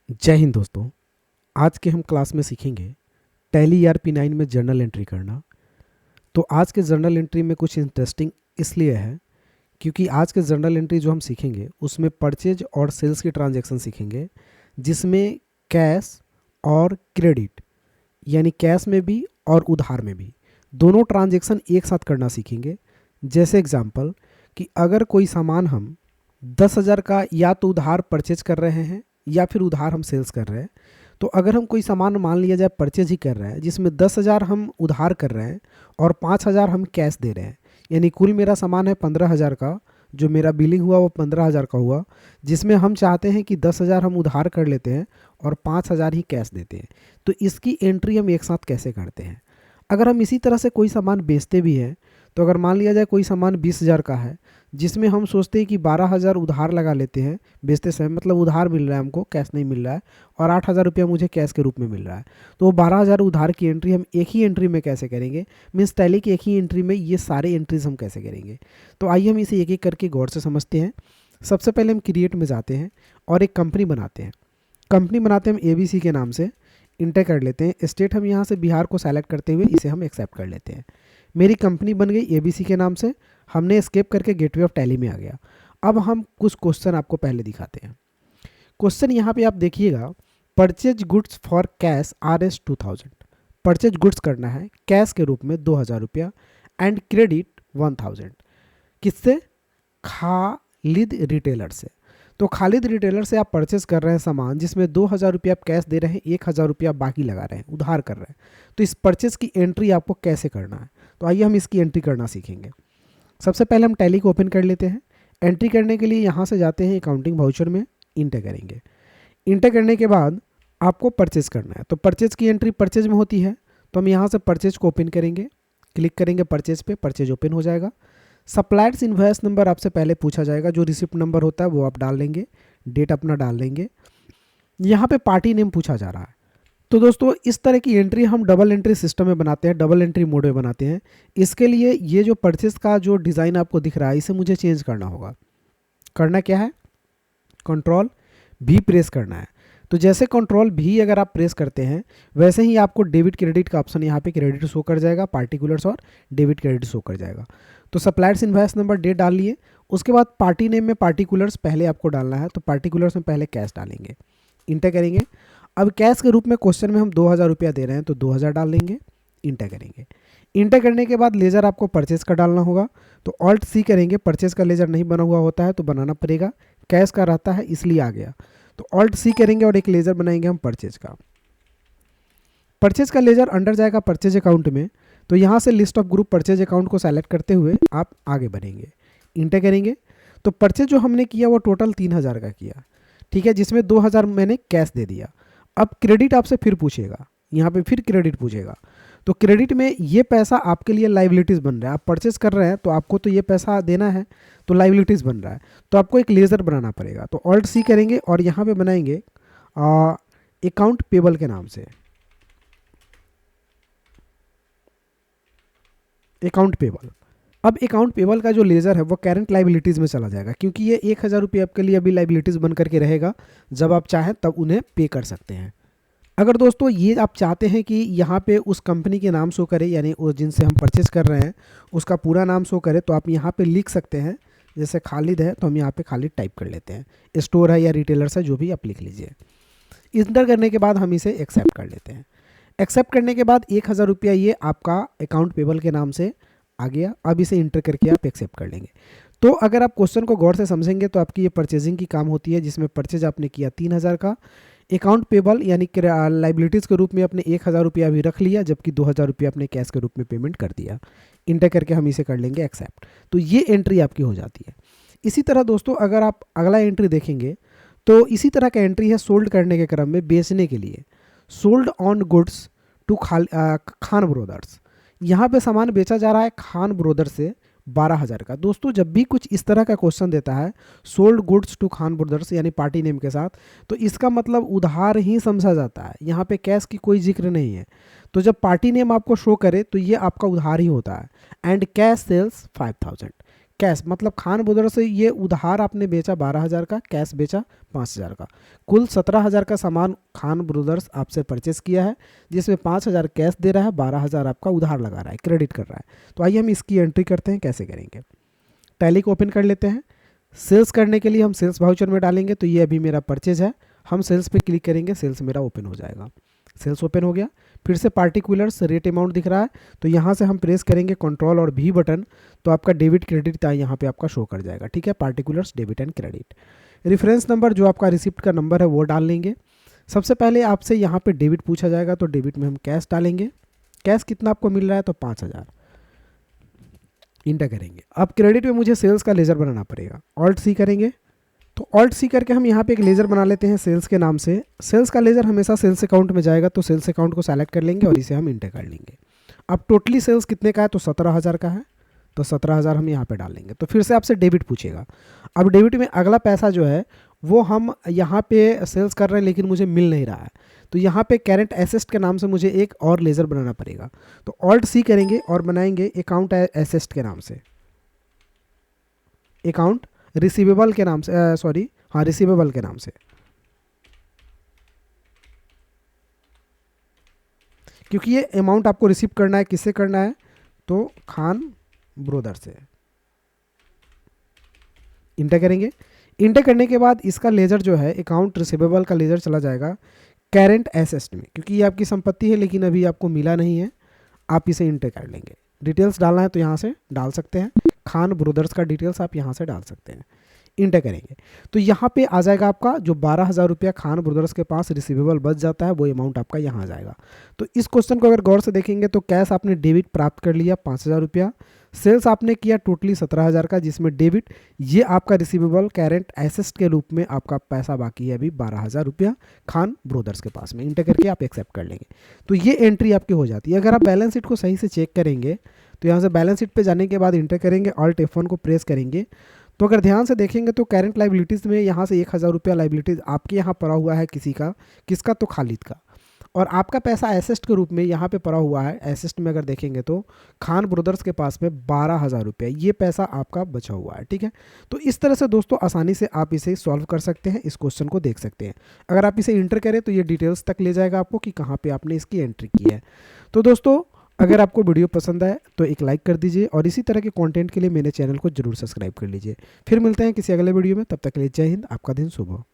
जय हिंद दोस्तों। आज के हम क्लास में सीखेंगे टैली ERP9 में जर्नल एंट्री करना। तो आज के जर्नल एंट्री में कुछ इंटरेस्टिंग इसलिए है क्योंकि आज के जर्नल एंट्री जो हम सीखेंगे उसमें परचेज और सेल्स की ट्रांजैक्शन सीखेंगे, जिसमें कैश और क्रेडिट यानी कैश में भी और उधार में भी दोनों ट्रांजैक्शन एक साथ करना सीखेंगे। जैसे एग्जांपल कि अगर कोई सामान हम 10,000 का या तो उधार परचेज कर रहे हैं या फिर उधार हम सेल्स कर रहे हैं, तो अगर हम कोई सामान मान लिया जाए परचेज ही कर रहे हैं जिसमें 10,000 हम उधार कर रहे हैं और 5,000 हम कैश दे रहे हैं, यानी कुल मेरा सामान है 15,000 का, जो मेरा बिलिंग हुआ वो 15,000 का हुआ, जिसमें हम चाहते हैं कि 10,000 हम उधार कर लेते हैं और 5,000 ही कैश देते हैं। तो इसकी एंट्री हम एक साथ कैसे करते हैं। अगर हम इसी तरह से कोई सामान बेचते भी हैं, तो अगर मान लिया जाए कोई सामान 20,000 का है जिसमें हम सोचते हैं कि 12,000 उधार लगा लेते हैं बेचते समय, मतलब उधार मिल रहा है हमको, कैश नहीं मिल रहा है, और 8,000 रुपया मुझे कैश के रूप में मिल रहा है, तो वो 12,000 उधार की एंट्री हम एक ही एंट्री में कैसे करेंगे। मीन्स टैली की एक ही एंट्री में ये सारे एंट्रीज हम कैसे करेंगे। तो आइए हम इसे एक एक करके गौर से समझते हैं। सबसे पहले हम क्रिएट में जाते हैं और एक कंपनी बनाते हैं। कंपनी बनाते हैं हम ABC के नाम से, इंटर कर लेते हैं। स्टेट हम यहाँ से बिहार को सेलेक्ट करते हुए इसे हम एक्सेप्ट कर लेते हैं। मेरी कंपनी बन गई ABC के नाम से, हमने एस्केप करके गेटवे ऑफ टैली में आ गया। अब हम कुछ क्वेश्चन आपको पहले दिखाते हैं। क्वेश्चन यहाँ पे आप देखिएगा, purchase goods for cash RS 2000, purchase goods करना है कैश के रूप में 2,000 रुपया एंड क्रेडिट 1,000। किससे? खालिद रिटेलर से। तो खालिद रिटेलर से आप परचेस कर रहे हैं सामान जिसमें 2,000 रुपया आप कैश दे रहे हैं, 1,000 रुपया बाकी लगा रहे हैं, उधार कर रहे हैं। तो इस परचेस की एंट्री आपको कैसे करना है, तो आइए हम इसकी एंट्री करना सीखेंगे। सबसे पहले हम टैली को ओपन कर लेते हैं। एंट्री करने के लिए यहाँ से जाते हैं अकाउंटिंग वाउचर में, इंटर करेंगे। इंटर करने के बाद आपको परचेज करना है, तो परचेज की एंट्री परचेज में होती है, तो हम यहाँ से परचेज को ओपन करेंगे, क्लिक करेंगे परचेज पे, परचेज ओपन हो जाएगा। सप्लायर्स इन्वॉइस नंबर आपसे पहले पूछा जाएगा, जो रिसिप्ट नंबर होता है वो आप डाल देंगे, डेट अपना डाल देंगे। यहाँ पे पार्टी नेम पूछा जा रहा है। तो दोस्तों इस तरह की एंट्री हम डबल एंट्री सिस्टम में बनाते हैं, डबल एंट्री मोड में बनाते हैं। इसके लिए ये जो परचेस का जो डिज़ाइन आपको दिख रहा है इसे मुझे चेंज करना होगा। करना क्या है, Ctrl+V प्रेस करना है। तो जैसे Ctrl+V अगर आप प्रेस करते हैं वैसे ही आपको डेबिट क्रेडिट का ऑप्शन यहाँ पे क्रेडिट शो कर जाएगा, पार्टिकुलर्स और डेबिट क्रेडिट शो कर जाएगा। तो सप्लायर्स इन्वॉइस नंबर, डेट डाल लिए। उसके बाद पार्टी नेम में पार्टिकुलर्स पहले आपको डालना है, तो पार्टिकुलर्स में पहले कैश डालेंगे, इंटर करेंगे। अब कैश के रूप में क्वेश्चन में हम 2,000 रुपया दे रहे हैं, तो 2,000 डाल देंगे, इंटर करेंगे। इंटर करने के बाद लेजर आपको परचेस का डालना होगा, तो Alt+C करेंगे। परचेस का लेजर नहीं बना हुआ होता है तो बनाना पड़ेगा, कैश का रहता है इसलिए आ गया। तो Alt+C करेंगे और एक लेजर बनाएंगे हम परचेज का। परचेज का लेजर अंडर जाएगा परचेज अकाउंट में, तो यहाँ से list of group purchase account को सेलेक्ट करते हुए आप आगे बढ़ेंगे, इंटर करेंगे। तो परचेज जो हमने किया वो टोटल 3,000 का किया, ठीक है, जिसमें 2,000 मैंने कैश दे दिया। अब क्रेडिट आपसे फिर पूछेगा, यहाँ पे फिर क्रेडिट पूछेगा। तो क्रेडिट में ये पैसा आपके लिए लाइबिलिटीज़ बन रहा है, आप परचेस कर रहे हैं तो आपको तो ये पैसा देना है, तो लाइबिलिटीज़ बन रहा है, तो आपको एक लेजर बनाना पड़ेगा। तो Alt+C करेंगे और यहाँ पे बनाएंगे अकाउंट पेबल के नाम से, अकाउंट पेबल। अब अकाउंट पेबल का जो लेजर है वो करंट लाइबिलिटीज़ में चला जाएगा, क्योंकि ये 1,000 रुपये आपके लिए अभी लाइबिलिटीज़ बन करके रहेगा, जब आप चाहें तब उन्हें पे कर सकते हैं। अगर दोस्तों ये आप चाहते हैं कि यहाँ पे उस कंपनी के नाम शो करे, यानी उस जिनसे हम परचेस कर रहे हैं उसका पूरा नाम शो करे, तो आप यहाँ पे लिख सकते हैं। जैसे खालिद है तो हम यहाँ पे खालिद टाइप कर लेते हैं, स्टोर है या रिटेलर्स है जो भी आप लिख लीजिए। इंटर करने के बाद हम इसे एक्सेप्ट कर लेते हैं। एक्सेप्ट करने के बाद 1,000 रुपया ये आपका अकाउंट पेबल के नाम से आ गया। अब इसे इंटर करके आप एक्सेप्ट कर लेंगे। तो अगर आप क्वेश्चन को गौर से समझेंगे तो आपकी ये परचेजिंग की काम होती है, जिसमें परचेज आपने किया 3,000 का, अकाउंट पेबल यानी लाइबिलिटीज़ के रूप में आपने 1,000 रुपया अभी रख लिया, जबकि 2,000 रुपया आपने कैश के रूप में पेमेंट कर दिया। इंटर करके हम इसे कर लेंगे एक्सेप्ट, तो ये एंट्री आपकी हो जाती है। इसी तरह दोस्तों अगर आप अगला एंट्री देखेंगे तो इसी तरह का एंट्री है सोल्ड करने के क्रम में बेचने के लिए, sold on goods to Khan brothers. यहाँ पे सामान बेचा जा रहा है खान ब्रोदर से 12,000 का। दोस्तों जब भी कुछ इस तरह का क्वेश्चन देता है sold goods to Khan brothers यानी पार्टी नेम के साथ, तो इसका मतलब उधार ही समझा जाता है, यहाँ पे कैश की कोई जिक्र नहीं है। तो जब पार्टी नेम आपको शो करे तो ये आपका उधार ही होता है। एंड कैश सेल्स 5,000, कैश मतलब खान ब्रदर्स से ये उधार आपने बेचा 12,000 का, कैश बेचा 5,000 का, कुल 17,000 का सामान खान ब्रदर्स आपसे परचेस किया है, जिसमें 5,000 कैश दे रहा है, 12,000 आपका उधार लगा रहा है, क्रेडिट कर रहा है। तो आइए हम इसकी एंट्री करते हैं, कैसे करेंगे। टैली को ओपन कर लेते हैं। सेल्स करने के लिए हम सेल्स वाउचर में डालेंगे, तो ये अभी मेरा परचेज है, हम सेल्स पे क्लिक करेंगे, सेल्स मेरा ओपन हो जाएगा। सेल्स ओपन हो गया। फिर से पार्टिकुलर्स रेट अमाउंट दिख रहा है, तो यहाँ से हम प्रेस करेंगे कंट्रोल और भी बटन, तो आपका डेबिट क्रेडिट यहाँ पे आपका शो कर जाएगा। ठीक है, particulars debit and credit. Reference number जो आपका रिसिप्ट का नंबर है वो डाल लेंगे। सबसे पहले आपसे यहाँ पे डेबिट पूछा जाएगा, तो डेबिट में हम कैश डालेंगे। कैश कितना आपको मिल रहा है, तो 5,000 इंटर करेंगे। अब क्रेडिट में मुझे सेल्स का लेजर बनाना पड़ेगा, ऑल्ट सी करेंगे। तो ऑल्ट सी करके हम यहाँ पे एक लेजर बना लेते हैं सेल्स के नाम से। सेल्स का लेजर हमेशा सेल्स अकाउंट में जाएगा, तो सेल्स अकाउंट को सेलेक्ट कर लेंगे और इसे हम इंटर कर लेंगे। अब टोटली सेल्स कितने का है, तो 17,000 का है, तो 17,000 हम यहाँ पे डालेंगे। तो फिर से आपसे डेबिट पूछेगा। अब डेबिट में अगला पैसा जो है वो हम यहाँ पे सेल्स कर रहे हैं लेकिन मुझे मिल नहीं रहा है, तो यहाँ पे करेंट एसेस्ट के नाम से मुझे एक और लेजर बनाना पड़ेगा। तो ऑल्ट सी करेंगे और बनाएंगे अकाउंट एसेस्ट के नाम से, अकाउंट रिसीवेबल के नाम से, रिसीवेबल के नाम से, क्योंकि ये अमाउंट आपको रिसीव करना है, किससे करना है, तो खान ब्रोदर से। इंटर करेंगे। इंटर करने के बाद इसका लेजर जो है अकाउंट रिसीवेबल का लेजर चला जाएगा करेंट एसेट में, क्योंकि ये आपकी संपत्ति है लेकिन अभी आपको मिला नहीं है, आप इसे इंटर कर लेंगे। डिटेल्स डालना है तो यहाँ से डाल सकते हैं, खान ब्रोदर्स का डिटेल्स आप यहाँ से डाल सकते हैं। इंटर करेंगे तो यहाँ पे आ जाएगा आपका जो 12,000 रुपया खान ब्रदर्स के पास रिसीवेबल बच जाता है, वो अमाउंट आपका यहाँ आ जाएगा। तो इस क्वेश्चन को अगर गौर से देखेंगे तो कैश आपने डेबिट प्राप्त कर लिया 5,000 रुपया, सेल्स आपने किया टोटली 17,000 का, जिसमें डेबिट ये आपका रिसीवेबल करेंट एसेट के रूप में आपका पैसा बाकी है अभी 12,000 रुपया खान ब्रदर्स के पास में। इंटर करके आप एक्सेप्ट कर लेंगे, तो ये एंट्री आपकी हो जाती है। अगर आप बैलेंस शीट को सही से चेक करेंगे तो यहाँ से बैलेंस शीट पे जाने के बाद इंटर करेंगे, ऑल्ट F1 को प्रेस करेंगे, तो अगर ध्यान से देखेंगे तो करेंट लाइबिलिटीज़ में यहाँ से 1,000 रुपया लाइबिलिटीज़ आपके यहाँ पड़ा हुआ है, किसी का, किसका, तो खालिद का, और आपका पैसा एसेस्ट के रूप में यहाँ पे पड़ा हुआ है। एसेस्ट में अगर देखेंगे तो खान ब्रदर्स के पास में 12,000 रुपया ये पैसा आपका बचा हुआ है। ठीक है, तो इस तरह से दोस्तों आसानी से आप इसे सॉल्व कर सकते हैं, इस क्वेश्चन को देख सकते हैं। अगर आप इसे इंटर करें तो ये डिटेल्स तक ले जाएगा आपको कि कहाँ पर आपने इसकी एंट्री की है। तो दोस्तों अगर आपको वीडियो पसंद आए तो एक लाइक कर दीजिए और इसी तरह के कंटेंट के लिए मेरे चैनल को जरूर सब्सक्राइब कर लीजिए। फिर मिलते हैं किसी अगले वीडियो में, तब तक के लिए जय हिंद, आपका दिन शुभ हो।